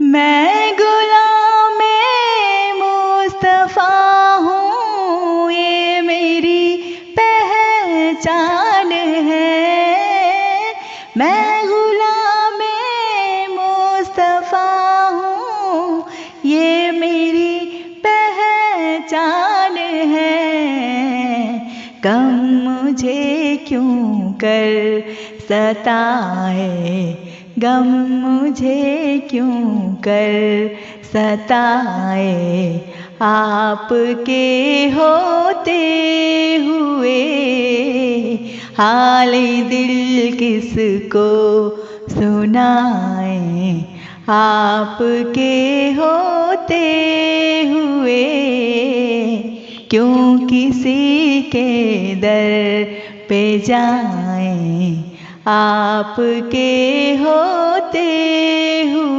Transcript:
मैं गुलामे मुस्तफ़ा हूँ, ये मेरी पहचान है। मैं गुलामे मुस्तफ़ा हूँ, ये मेरी पहचान है। गम मुझे क्यों कर सताए, गम मुझे क्यों कर सताए, आपके होते हुए हाल दिल किसको सुनाए। आपके होते हुए क्यों किसी के दर पे जाएं, आपके होते हुए